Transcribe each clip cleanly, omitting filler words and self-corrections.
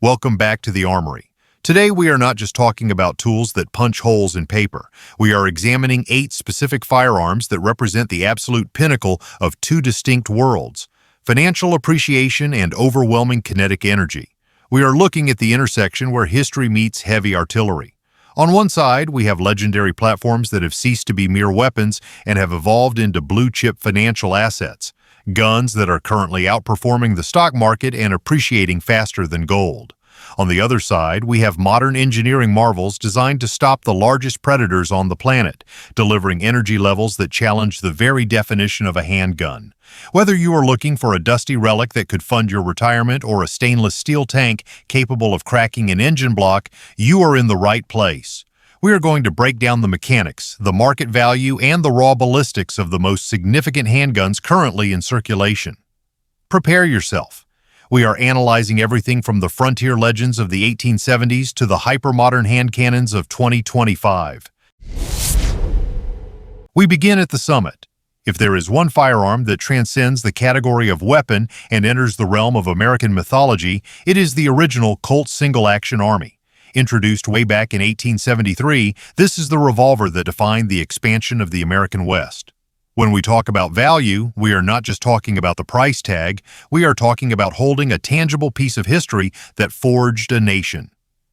Welcome back to the Armory. Today we are not just talking about tools that punch holes in paper. We are examining 8 specific firearms that represent the absolute pinnacle of 2 distinct worlds: financial appreciation and overwhelming kinetic energy. We are looking at the intersection where history meets heavy artillery. On one side, we have legendary platforms that have ceased to be mere weapons and have evolved into blue-chip financial assets. Guns that are currently outperforming the stock market and appreciating faster than gold. On the other side, we have modern engineering marvels designed to stop the largest predators on the planet, delivering energy levels that challenge the very definition of a handgun. Whether you are looking for a dusty relic that could fund your retirement or a stainless steel tank capable of cracking an engine block, you are in the right place. We are going to break down the mechanics, the market value, and the raw ballistics of the most significant handguns currently in circulation. Prepare yourself. We are analyzing everything from the frontier legends of the 1870s to the hyper-modern hand cannons of 2025. We begin at the summit. If there is one firearm that transcends the category of weapon and enters the realm of American mythology, it is the original Colt single-action army. Introduced way back in 1873, this is the revolver that defined the expansion of the American West. When we talk about value, we are not just talking about the price tag, we are talking about holding a tangible piece of history that forged a nation.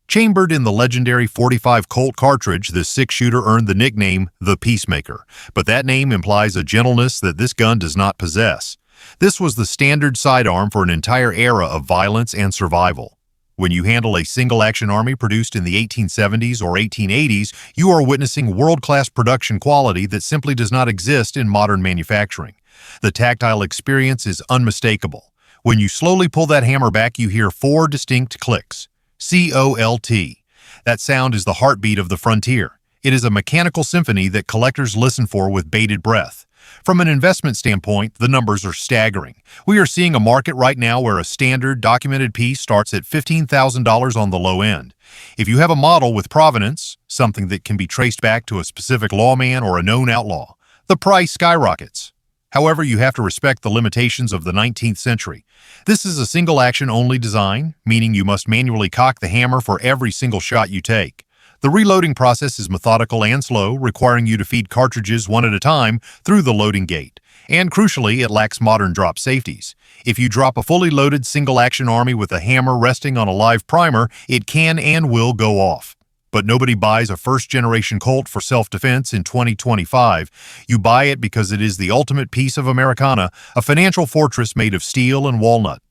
Chambered in the legendary .45 Colt cartridge, this 6-shooter earned the nickname the Peacemaker, but that name implies a gentleness that this gun does not possess. This was the standard sidearm for an entire era of violence and survival. When you handle a single-action army produced in the 1870s or 1880s, you are witnessing world-class production quality that simply does not exist in modern manufacturing. The tactile experience is unmistakable. When you slowly pull that hammer back, you hear 4 distinct clicks. C-O-L-T. That sound is the heartbeat of the frontier. It is a mechanical symphony that collectors listen for with bated breath. From an investment standpoint, the numbers are staggering. We are seeing a market right now where a standard documented piece starts at $15,000 on the low end. If you have a model with provenance, something that can be traced back to a specific lawman or a known outlaw, the price skyrockets. However, you have to respect the limitations of the 19th century. This is a single-action only design, meaning you must manually cock the hammer for every single shot you take. The reloading process is methodical and slow, requiring you to feed cartridges one at a time through the loading gate. And crucially, it lacks modern drop safeties. If you drop a fully loaded single-action army with a hammer resting on a live primer, it can and will go off. But nobody buys a first-generation Colt for self-defense in 2025. You buy it because it is the ultimate piece of Americana, a financial fortress made of steel and walnut.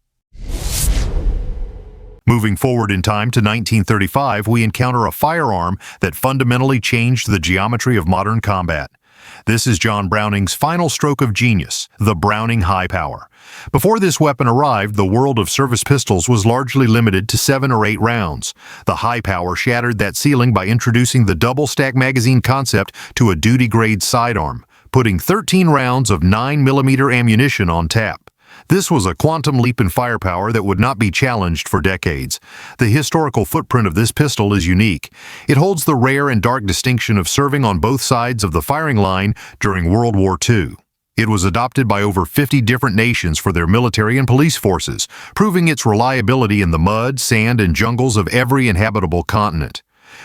Moving forward in time to 1935, we encounter a firearm that fundamentally changed the geometry of modern combat. This is John Browning's final stroke of genius, the Browning High Power. Before this weapon arrived, the world of service pistols was largely limited to 7 or 8 rounds. The High Power shattered that ceiling by introducing the double-stack magazine concept to a duty-grade sidearm, putting 13 rounds of 9mm ammunition on tap. This was a quantum leap in firepower that would not be challenged for decades. The historical footprint of this pistol is unique. It holds the rare and dark distinction of serving on both sides of the firing line during World War II. It was adopted by over 50 different nations for their military and police forces, proving its reliability in the mud, sand, and jungles of every inhabitable continent.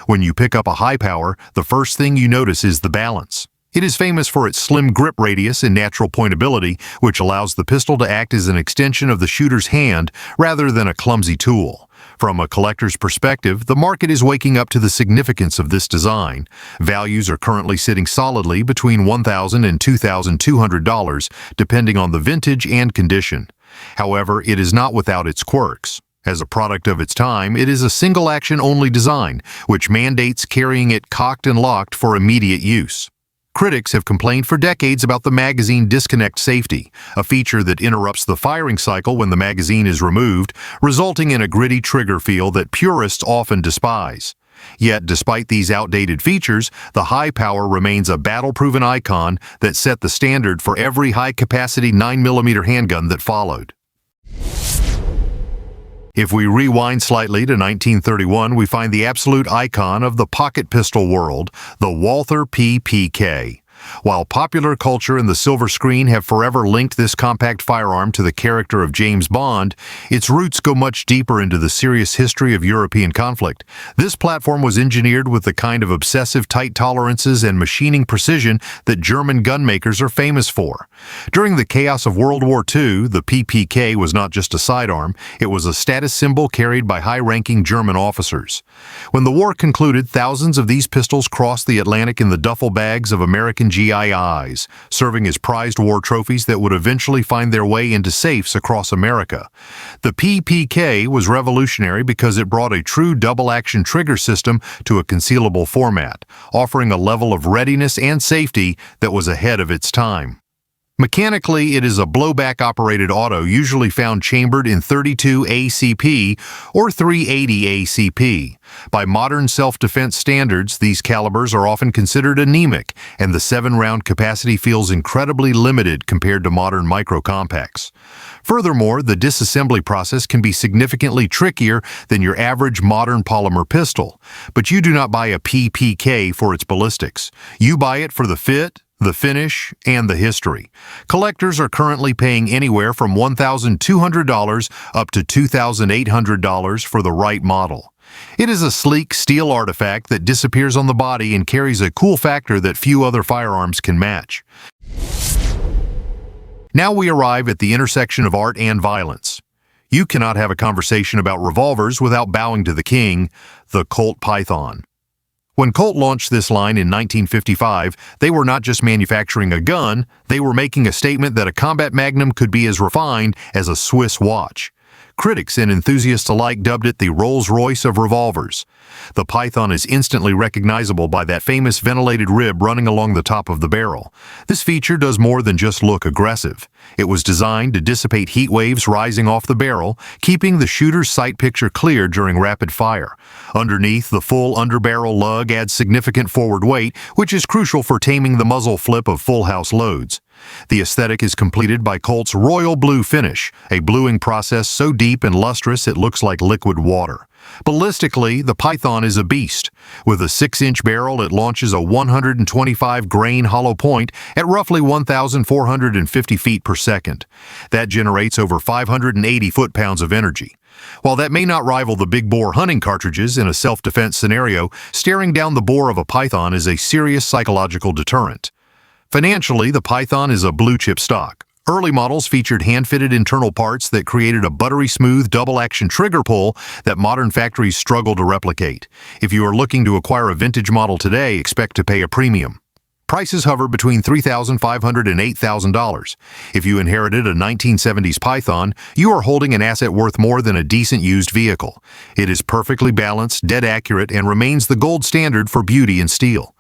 When you pick up a High Power, the first thing you notice is the balance. It is famous for its slim grip radius and natural pointability, which allows the pistol to act as an extension of the shooter's hand rather than a clumsy tool. From a collector's perspective, the market is waking up to the significance of this design. Values are currently sitting solidly between $1,000 and $2,200, depending on the vintage and condition. However, it is not without its quirks. As a product of its time, it is a single-action only design, which mandates carrying it cocked and locked for immediate use. Critics have complained for decades about the magazine disconnect safety, a feature that interrupts the firing cycle when the magazine is removed, resulting in a gritty trigger feel that purists often despise. Yet, despite these outdated features, the High Power remains a battle-proven icon that set the standard for every high-capacity 9mm handgun that followed. If we rewind slightly to 1931, we find the absolute icon of the pocket pistol world, the Walther PPK. While popular culture and the silver screen have forever linked this compact firearm to the character of James Bond, its roots go much deeper into the serious history of European conflict. This platform was engineered with the kind of obsessive tight tolerances and machining precision that German gun makers are famous for. During the chaos of World War II, the PPK was not just a sidearm, it was a status symbol carried by high-ranking German officers. When the war concluded, thousands of these pistols crossed the Atlantic in the duffel bags of American GIs, serving as prized war trophies that would eventually find their way into safes across America. The PPK was revolutionary because it brought a true double-action trigger system to a concealable format, offering a level of readiness and safety that was ahead of its time. Mechanically, it is a blowback-operated auto usually found chambered in 32 ACP or 380 ACP. By modern self-defense standards, these calibers are often considered anemic, and the 7-round capacity feels incredibly limited compared to modern micro-compacts. Furthermore, the disassembly process can be significantly trickier than your average modern polymer pistol. But you do not buy a PPK for its ballistics. You buy it for the fit, the finish, and the history. Collectors are currently paying anywhere from $1,200 up to $2,800 for the right model. It is a sleek steel artifact that disappears on the body and carries a cool factor that few other firearms can match. Now we arrive at the intersection of art and violence. You cannot have a conversation about revolvers without bowing to the king, the Colt Python. When Colt launched this line in 1955, they were not just manufacturing a gun, they were making a statement that a combat Magnum could be as refined as a Swiss watch. Critics and enthusiasts alike dubbed it the Rolls-Royce of revolvers. The Python is instantly recognizable by that famous ventilated rib running along the top of the barrel. This feature does more than just look aggressive. It was designed to dissipate heat waves rising off the barrel, keeping the shooter's sight picture clear during rapid fire. Underneath, the full underbarrel lug adds significant forward weight, which is crucial for taming the muzzle flip of full-house loads. The aesthetic is completed by Colt's royal blue finish, a bluing process so deep and lustrous it looks like liquid water. Ballistically, the Python is a beast. With a 6-inch barrel, it launches a 125-grain hollow point at roughly 1,450 feet per second. That generates over 580 foot-pounds of energy. While that may not rival the big-bore hunting cartridges in a self-defense scenario, staring down the bore of a Python is a serious psychological deterrent. Financially, the Python is a blue-chip stock. Early models featured hand-fitted internal parts that created a buttery-smooth double-action trigger pull that modern factories struggle to replicate. If you are looking to acquire a vintage model today, expect to pay a premium. Prices hover between $3,500 and $8,000. If you inherited a 1970s Python, you are holding an asset worth more than a decent used vehicle. It is perfectly balanced, dead accurate, and remains the gold standard for beauty and steel.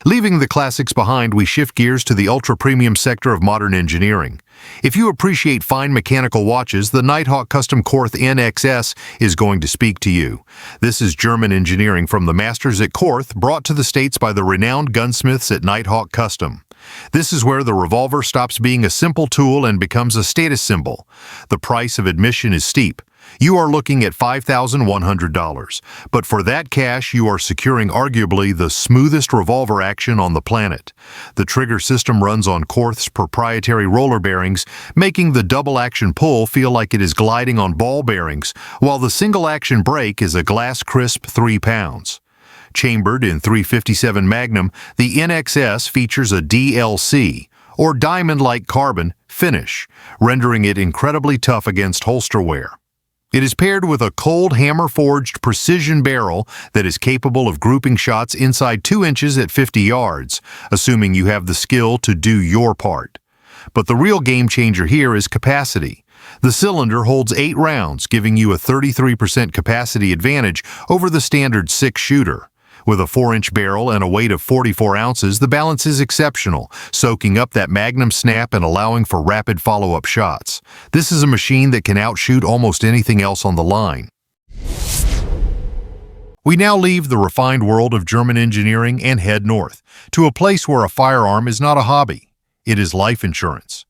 Leaving the classics behind, we shift gears to the ultra-premium sector of modern engineering. If you appreciate fine mechanical watches, the Nighthawk Custom Korth NXS is going to speak to you. This is German engineering from the masters at Korth, brought to the States by the renowned gunsmiths at Nighthawk Custom. This is where the revolver stops being a simple tool and becomes a status symbol. The price of admission is steep. You are looking at $5,100, but for that cash you are securing arguably the smoothest revolver action on the planet. The trigger system runs on Korth's proprietary roller bearings, making the double-action pull feel like it is gliding on ball bearings, while the single-action brake is a glass-crisp 3 pounds. Chambered in .357 Magnum, the NXS features a DLC, or diamond-like carbon, finish, rendering it incredibly tough against holster wear. It is paired with a cold hammer-forged precision barrel that is capable of grouping shots inside 2 inches at 50 yards, assuming you have the skill to do your part. But the real game changer here is capacity. The cylinder holds 8 rounds, giving you a 33% capacity advantage over the standard 6-shooter. With a 4-inch barrel and a weight of 44 ounces, the balance is exceptional, soaking up that Magnum snap and allowing for rapid follow-up shots. This is a machine that can outshoot almost anything else on the line. We now leave the refined world of German engineering and head north, to a place where a firearm is not a hobby. It is life insurance.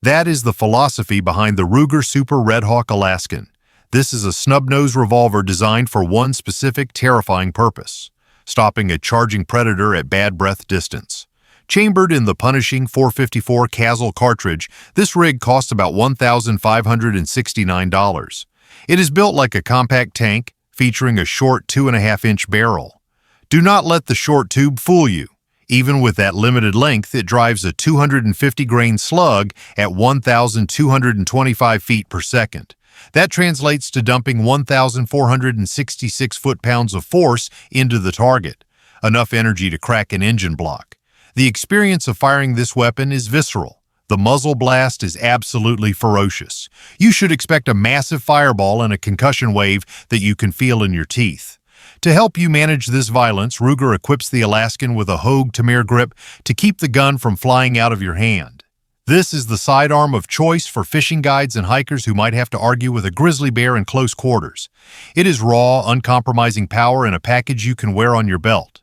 That is the philosophy behind the Ruger Super Red Hawk Alaskan. This is a snub-nosed revolver designed for one specific, terrifying purpose: stopping a charging predator at bad breath distance. Chambered in the punishing 454 Castle cartridge, this rig costs about $1,569. It is built like a compact tank, featuring a short 2.5-inch barrel. Do not let the short tube fool you. Even with that limited length, it drives a 250-grain slug at 1,225 feet per second. That translates to dumping 1,466 foot-pounds of force into the target, enough energy to crack an engine block. The experience of firing this weapon is visceral. The muzzle blast is absolutely ferocious. You should expect a massive fireball and a concussion wave that you can feel in your teeth. To help you manage this violence, Ruger equips the Alaskan with a Hogue Tamir grip to keep the gun from flying out of your hand. This is the sidearm of choice for fishing guides and hikers who might have to argue with a grizzly bear in close quarters. It is raw, uncompromising power in a package you can wear on your belt.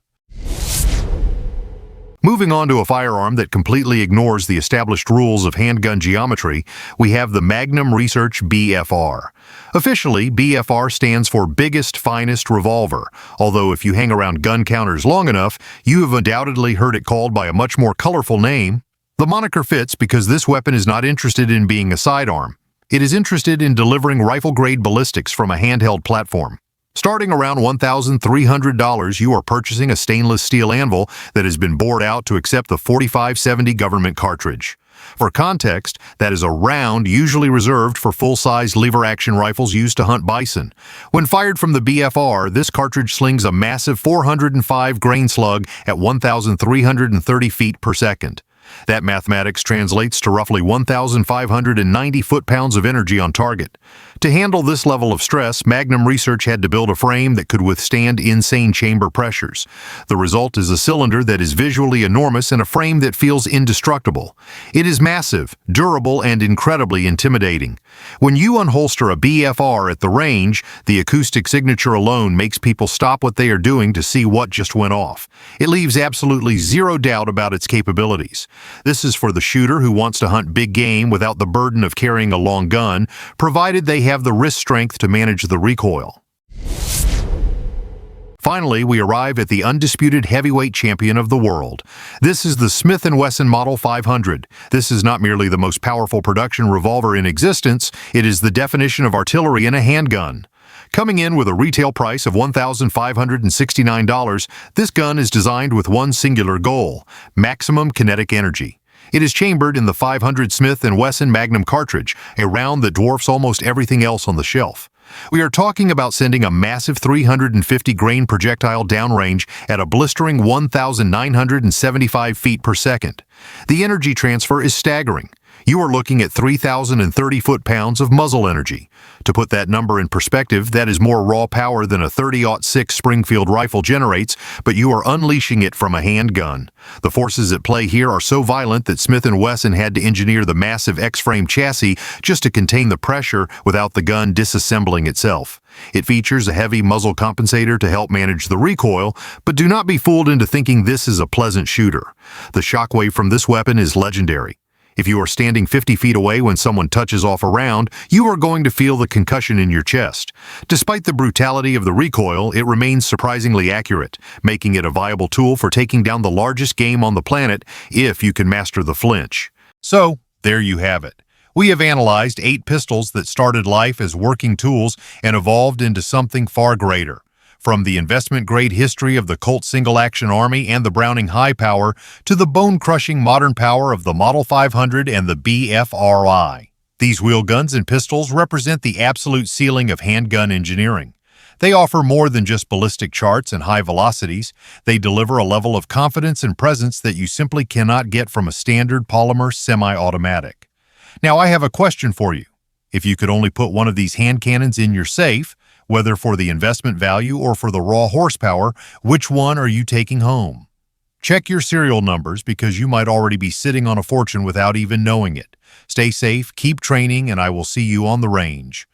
Moving on to a firearm that completely ignores the established rules of handgun geometry, we have the Magnum Research BFR. Officially, BFR stands for Biggest Finest Revolver, although if you hang around gun counters long enough, you have undoubtedly heard it called by a much more colorful name. The moniker fits because this weapon is not interested in being a sidearm. It is interested in delivering rifle-grade ballistics from a handheld platform. Starting around $1,300, you are purchasing a stainless steel anvil that has been bored out to accept the 4570 government cartridge. For context, that is a round usually reserved for full-size lever-action rifles used to hunt bison. When fired from the BFR, this cartridge slings a massive 405-grain slug at 1,330 feet per second. That mathematics translates to roughly 1,590 foot-pounds of energy on target. To handle this level of stress, Magnum Research had to build a frame that could withstand insane chamber pressures. The result is a cylinder that is visually enormous and a frame that feels indestructible. It is massive, durable, and incredibly intimidating. When you unholster a BFR at the range, the acoustic signature alone makes people stop what they are doing to see what just went off. It leaves absolutely zero doubt about its capabilities. This is for the shooter who wants to hunt big game without the burden of carrying a long gun, provided they have the wrist strength to manage the recoil. Finally, we arrive at the undisputed heavyweight champion of the world. This is the Smith Wesson Model 500. This is not merely the most powerful production revolver in existence, it is the definition of artillery in a handgun. Coming in with a retail price of $1,569, this gun is designed with one singular goal: maximum kinetic energy. It is chambered in the 500 Smith & Wesson Magnum cartridge, a round that dwarfs almost everything else on the shelf. We are talking about sending a massive 350-grain projectile downrange at a blistering 1,975 feet per second. The energy transfer is staggering. You are looking at 3,030 foot-pounds of muzzle energy. To put that number in perspective, that is more raw power than a .30-06 Springfield rifle generates, but you are unleashing it from a handgun. The forces at play here are so violent that Smith & Wesson had to engineer the massive X-frame chassis just to contain the pressure without the gun disassembling itself. It features a heavy muzzle compensator to help manage the recoil, but do not be fooled into thinking this is a pleasant shooter. The shockwave from this weapon is legendary. If you are standing 50 feet away when someone touches off a round, you are going to feel the concussion in your chest. Despite the brutality of the recoil, it remains surprisingly accurate, making it a viable tool for taking down the largest game on the planet if you can master the flinch. So, there you have it. We have analyzed 8 pistols that started life as working tools and evolved into something far greater. From the investment-grade history of the Colt single-action Army and the Browning High Power to the bone-crushing modern power of the Model 500 and the BFRI. These wheel guns and pistols represent the absolute ceiling of handgun engineering. They offer more than just ballistic charts and high velocities. They deliver a level of confidence and presence that you simply cannot get from a standard polymer semi-automatic. Now, I have a question for you. If you could only put one of these hand cannons in your safe, whether for the investment value or for the raw horsepower, which one are you taking home? Check your serial numbers because you might already be sitting on a fortune without even knowing it. Stay safe, keep training, and I will see you on the range.